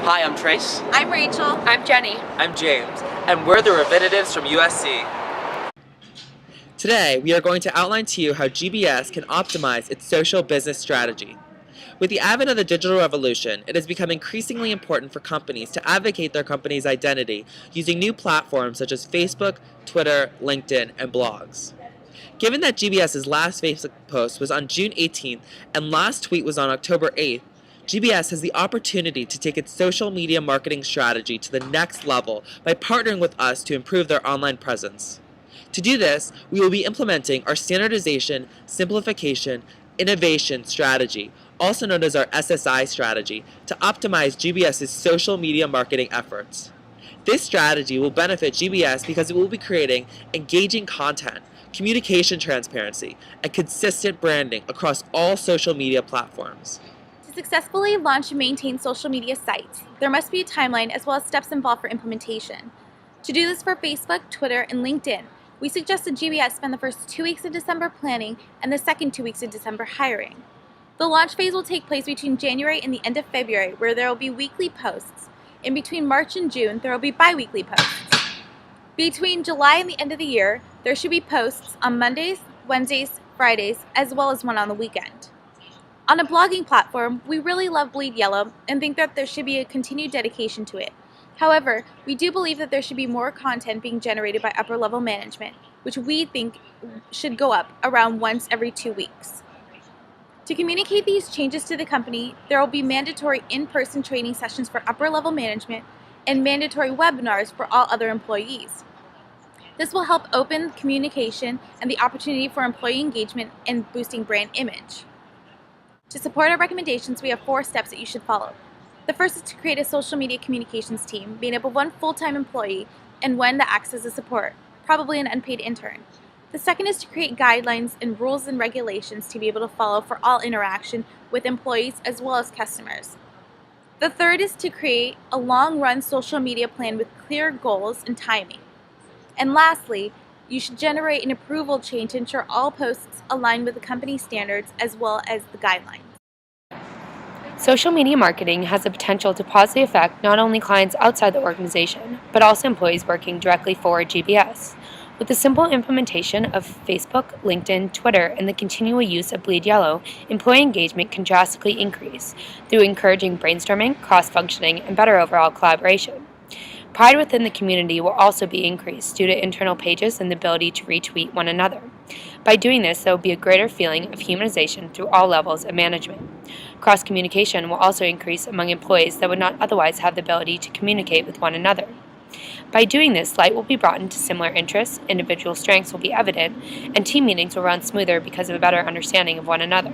Hi, I'm Trace. I'm Rachel. I'm Jenny. I'm James, and we're the Revinitives from USC. Today, we are going to outline to you how GBS can optimize its social business strategy. With the advent of the digital revolution, it has become increasingly important for companies to advocate their company's identity using new platforms such as Facebook, Twitter, LinkedIn, and blogs. Given that GBS's last Facebook post was on June 18th and last tweet was on October 8th, GBS has the opportunity to take its social media marketing strategy to the next level by partnering with us to improve their online presence. To do this, we will be implementing our Standardization, Simplification, Innovation strategy, also known as our SSI strategy, to optimize GBS's social media marketing efforts. This strategy will benefit GBS because it will be creating engaging content, communication transparency, and consistent branding across all social media platforms. To successfully launch and maintain social media sites, there must be a timeline as well as steps involved for implementation. To do this for Facebook, Twitter, and LinkedIn, we suggest that GBS spend the first 2 weeks of December planning and the second 2 weeks of December hiring. The launch phase will take place between January and the end of February, where there will be weekly posts. In between March and June, there will be bi-weekly posts. Between July and the end of the year, there should be posts on Mondays, Wednesdays, Fridays, as well as one on the weekend. On a blogging platform, we really love Bleed Yellow and think that there should be a continued dedication to it. However, we do believe that there should be more content being generated by upper-level management, which we think should go up around once every 2 weeks. To communicate these changes to the company, there will be mandatory in-person training sessions for upper-level management and mandatory webinars for all other employees. This will help open communication and the opportunity for employee engagement and boosting brand image. To support our recommendations, we have 4 steps that you should follow. The first is to create a social media communications team made up of 1 full-time employee and 1 that acts as a support, probably an unpaid intern. The second is to create guidelines and rules and regulations to be able to follow for all interaction with employees as well as customers. The third is to create a long-run social media plan with clear goals and timing. And lastly, you should generate an approval chain to ensure all posts align with the company standards as well as the guidelines. Social media marketing has the potential to positively affect not only clients outside the organization, but also employees working directly for GBS. With the simple implementation of Facebook, LinkedIn, Twitter, and the continual use of Bleed Yellow, employee engagement can drastically increase through encouraging brainstorming, cross-functioning, and better overall collaboration. Pride within the community will also be increased due to internal pages and the ability to retweet one another. By doing this, there will be a greater feeling of humanization through all levels of management. Cross-communication will also increase among employees that would not otherwise have the ability to communicate with one another. By doing this, light will be brought into similar interests, individual strengths will be evident, and team meetings will run smoother because of a better understanding of one another.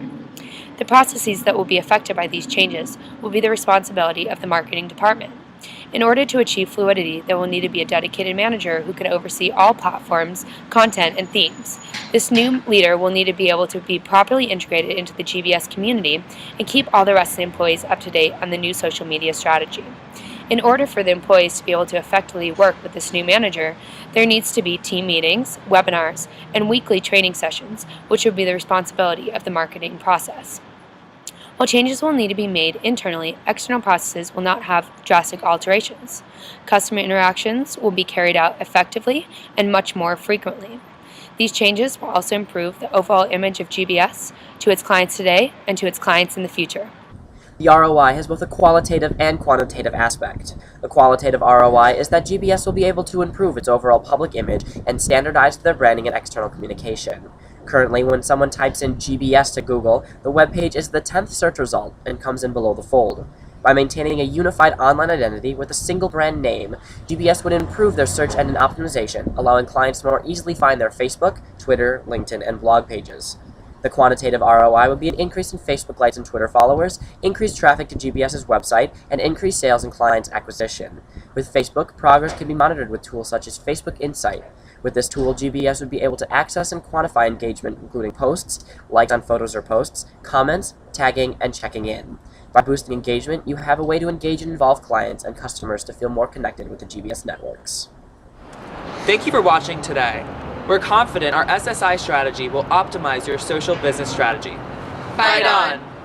The processes that will be affected by these changes will be the responsibility of the marketing department. In order to achieve fluidity, there will need to be a dedicated manager who can oversee all platforms, content, and themes. This new leader will need to be able to be properly integrated into the GBS community and keep all the rest of the employees up to date on the new social media strategy. In order for the employees to be able to effectively work with this new manager, there needs to be team meetings, webinars, and weekly training sessions, which would be the responsibility of the marketing process. While changes will need to be made internally, external processes will not have drastic alterations. Customer interactions will be carried out effectively and much more frequently. These changes will also improve the overall image of GBS to its clients today and to its clients in the future. The ROI has both a qualitative and quantitative aspect. The qualitative ROI is that GBS will be able to improve its overall public image and standardize their branding and external communication. Currently, when someone types in GBS to Google, the web page is the 10th search result and comes in below the fold. By maintaining a unified online identity with a single brand name, GBS would improve their search engine optimization, allowing clients to more easily find their Facebook, Twitter, LinkedIn, and blog pages. The quantitative ROI would be an increase in Facebook likes and Twitter followers, increased traffic to GBS's website, and increased sales and client acquisition. With Facebook, progress can be monitored with tools such as Facebook Insight. With this tool, GBS would be able to access and quantify engagement, including posts, likes on photos or posts, comments, tagging, and checking in. By boosting engagement, you have a way to engage and involve clients and customers to feel more connected with the GBS networks. Thank you for watching today. We're confident our SSI strategy will optimize your social business strategy. Fight on!